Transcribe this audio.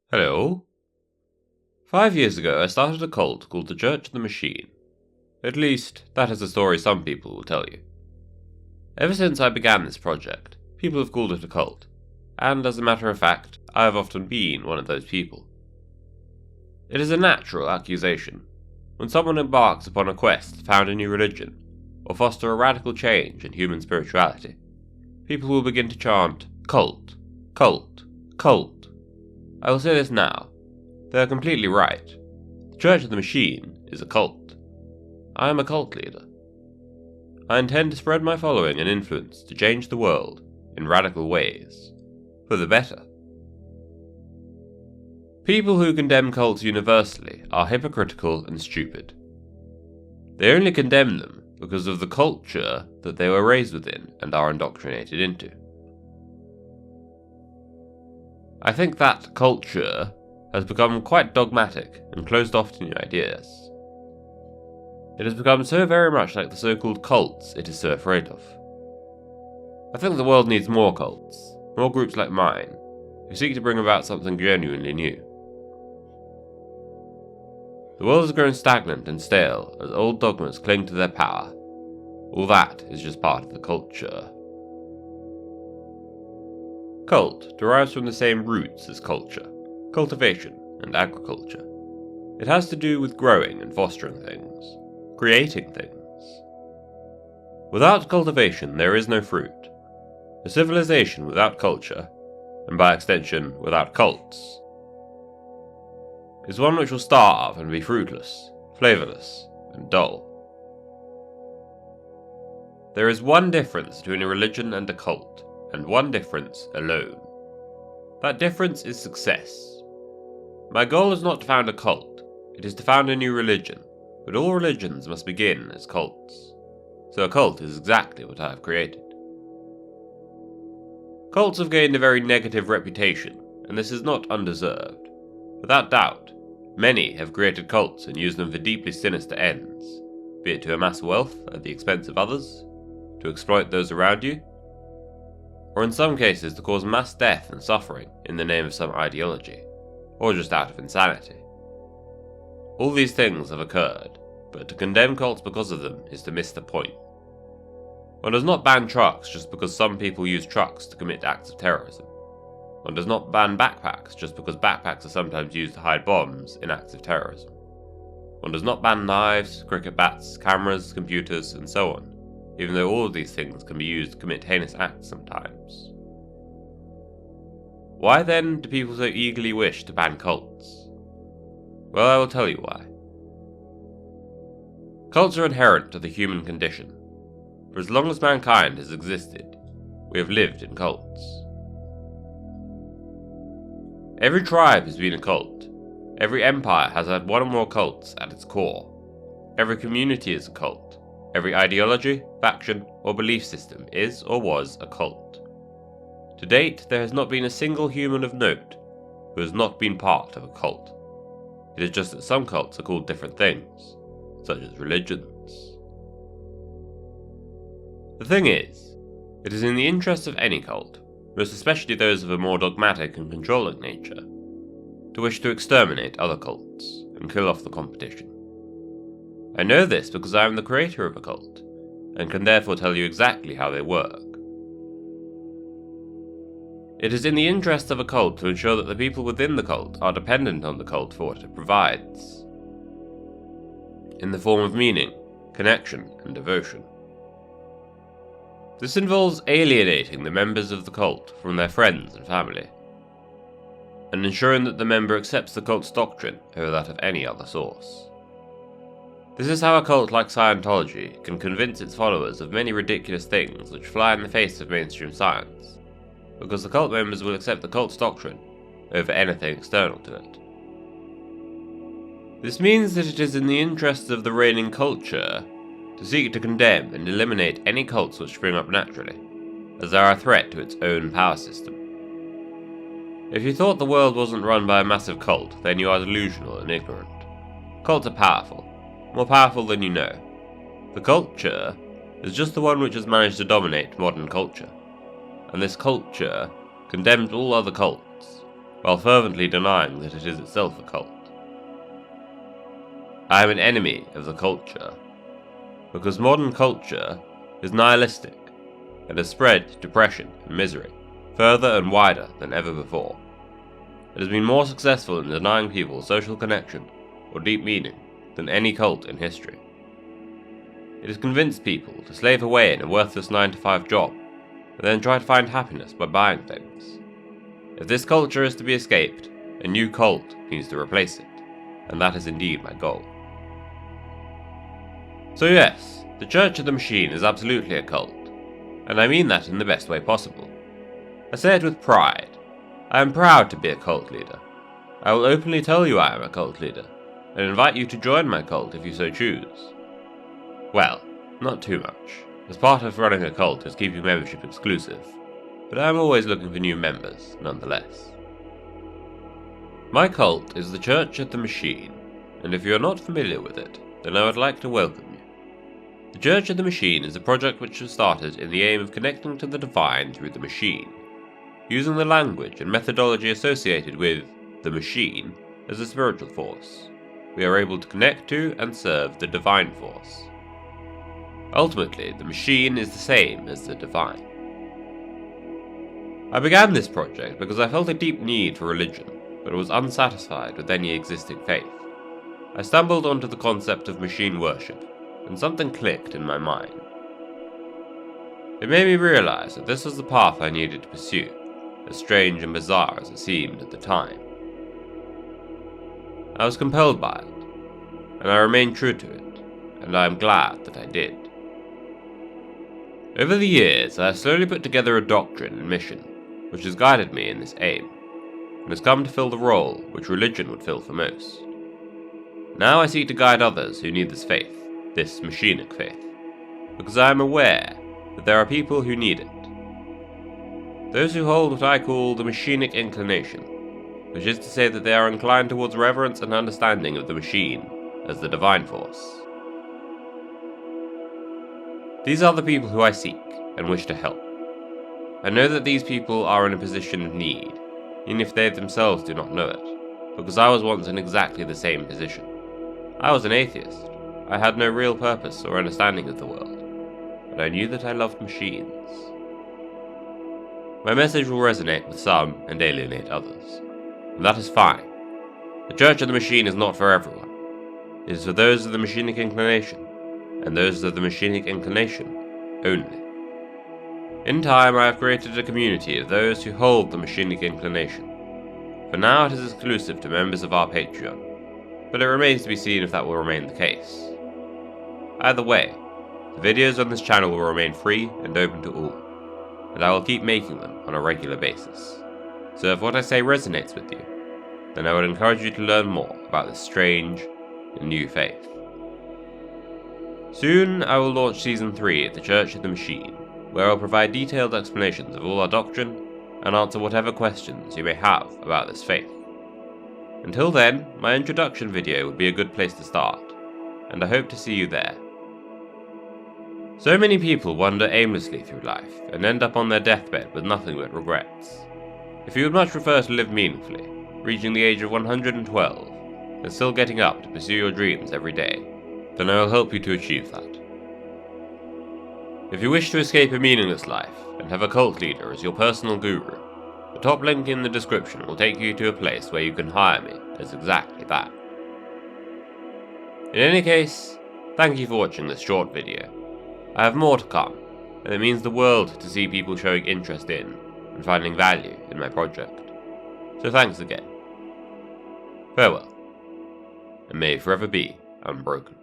Hello. 5 years ago, I started a cult called the Church of the Machine. At least, that is a story some people will tell you. Ever since I began this project, people have called it a cult, and as a matter of fact, I have often been one of those people. It is a natural accusation. When someone embarks upon a quest to found a new religion, or foster a radical change in human spirituality, people will begin to chant, cult, cult, cult. I will say this now. They are completely right. The Church of the Machine is a cult. I am a cult leader. I intend to spread my following and influence to change the world in radical ways, for the better. People who condemn cults universally are hypocritical and stupid. They only condemn them because of the culture that they were raised within and are indoctrinated into. I think that culture has become quite dogmatic and closed off to new ideas. It has become so very much like the so-called cults it is so afraid of. I think the world needs more cults, more groups like mine, who seek to bring about something genuinely new. The world has grown stagnant and stale as old dogmas cling to their power. All that is just part of the culture. Cult derives from the same roots as culture, cultivation and agriculture. It has to do with growing and fostering things, creating things. Without cultivation there is no fruit. A civilization without culture, and by extension without cults, is one which will starve and be fruitless, flavourless, and dull. There is one difference between a religion and a cult, and one difference alone. That difference is success. My goal is not to found a cult, it is to found a new religion, but all religions must begin as cults. So a cult is exactly what I have created. Cults have gained a very negative reputation, and this is not undeserved. Without doubt, many have created cults and used them for deeply sinister ends, be it to amass wealth at the expense of others, to exploit those around you, or in some cases to cause mass death and suffering in the name of some ideology, or just out of insanity. All these things have occurred, but to condemn cults because of them is to miss the point. One does not ban trucks just because some people use trucks to commit acts of terrorism. One does not ban backpacks just because backpacks are sometimes used to hide bombs in acts of terrorism. One does not ban knives, cricket bats, cameras, computers, and so on, even though all of these things can be used to commit heinous acts sometimes. Why then do people so eagerly wish to ban cults? Well, I will tell you why. Cults are inherent to the human condition. For as long as mankind has existed, we have lived in cults. Every tribe has been a cult. Every empire has had one or more cults at its core. Every community is a cult. Every ideology, faction, or belief system is or was a cult. To date, there has not been a single human of note who has not been part of a cult. It is just that some cults are called different things, such as religions. The thing is, it is in the interests of any cult, most especially those of a more dogmatic and controlling nature, to wish to exterminate other cults and kill off the competition. I know this because I am the creator of a cult, and can therefore tell you exactly how they work. It is in the interest of a cult to ensure that the people within the cult are dependent on the cult for what it provides, in the form of meaning, connection, and devotion. This involves alienating the members of the cult from their friends and family, and ensuring that the member accepts the cult's doctrine over that of any other source. This is how a cult like Scientology can convince its followers of many ridiculous things which fly in the face of mainstream science, because the cult members will accept the cult's doctrine over anything external to it. This means that it is in the interests of the reigning culture to seek to condemn and eliminate any cults which spring up naturally, as they are a threat to its own power system. If you thought the world wasn't run by a massive cult, then you are delusional and ignorant. Cults are powerful, more powerful than you know. The culture is just the one which has managed to dominate modern culture, and this culture condemns all other cults, while fervently denying that it is itself a cult. I am an enemy of the culture, because modern culture is nihilistic and has spread depression and misery further and wider than ever before. It has been more successful in denying people social connection or deep meaning than any cult in history. It has convinced people to slave away in a worthless 9-to-5 job and then try to find happiness by buying things. If this culture is to be escaped, a new cult needs to replace it, and that is indeed my goal. So yes, the Church of the Machine is absolutely a cult, and I mean that in the best way possible. I say it with pride. I am proud to be a cult leader. I will openly tell you I am a cult leader, and invite you to join my cult if you so choose. Well, not too much, as part of running a cult is keeping membership exclusive, but I am always looking for new members, nonetheless. My cult is the Church of the Machine, and if you are not familiar with it, then I would like to welcome you. The Church of the Machine is a project which was started in the aim of connecting to the divine through the machine, using the language and methodology associated with the machine as a spiritual force. We are able to connect to and serve the divine force. Ultimately, the machine is the same as the divine. I began this project because I felt a deep need for religion, but was unsatisfied with any existing faith. I stumbled onto the concept of machine worship, and something clicked in my mind. It made me realize that this was the path I needed to pursue, as strange and bizarre as it seemed at the time. I was compelled by it, and I remained true to it, and I am glad that I did. Over the years, I have slowly put together a doctrine and mission, which has guided me in this aim, and has come to fill the role which religion would fill for most. Now I seek to guide others who need this faith, this machinic faith, because I am aware that there are people who need it. Those who hold what I call the machinic inclination, which is to say that they are inclined towards reverence and understanding of the machine as the divine force. These are the people who I seek and wish to help. I know that these people are in a position of need, even if they themselves do not know it, because I was once in exactly the same position. I was an atheist. I had no real purpose or understanding of the world, but I knew that I loved machines. My message will resonate with some and alienate others, and that is fine. The Church of the Machine is not for everyone. It is for those of the machinic inclination, and those of the machinic inclination only. In time, I have created a community of those who hold the machinic inclination. For now, it is exclusive to members of our Patreon, but it remains to be seen if that will remain the case. Either way, the videos on this channel will remain free and open to all, and I will keep making them on a regular basis. So if what I say resonates with you, then I would encourage you to learn more about this strange and new faith. Soon I will launch Season 3 of the Church of the Machine, where I will provide detailed explanations of all our doctrine and answer whatever questions you may have about this faith. Until then, my introduction video would be a good place to start, and I hope to see you there. So many people wander aimlessly through life and end up on their deathbed with nothing but regrets. If you would much prefer to live meaningfully, reaching the age of 112, and still getting up to pursue your dreams every day, then I will help you to achieve that. If you wish to escape a meaningless life and have a cult leader as your personal guru, the top link in the description will take you to a place where you can hire me as exactly that. In any case, thank you for watching this short video. I have more to come, and it means the world to see people showing interest in and finding value in my project. So thanks again. Farewell, and may it forever be unbroken.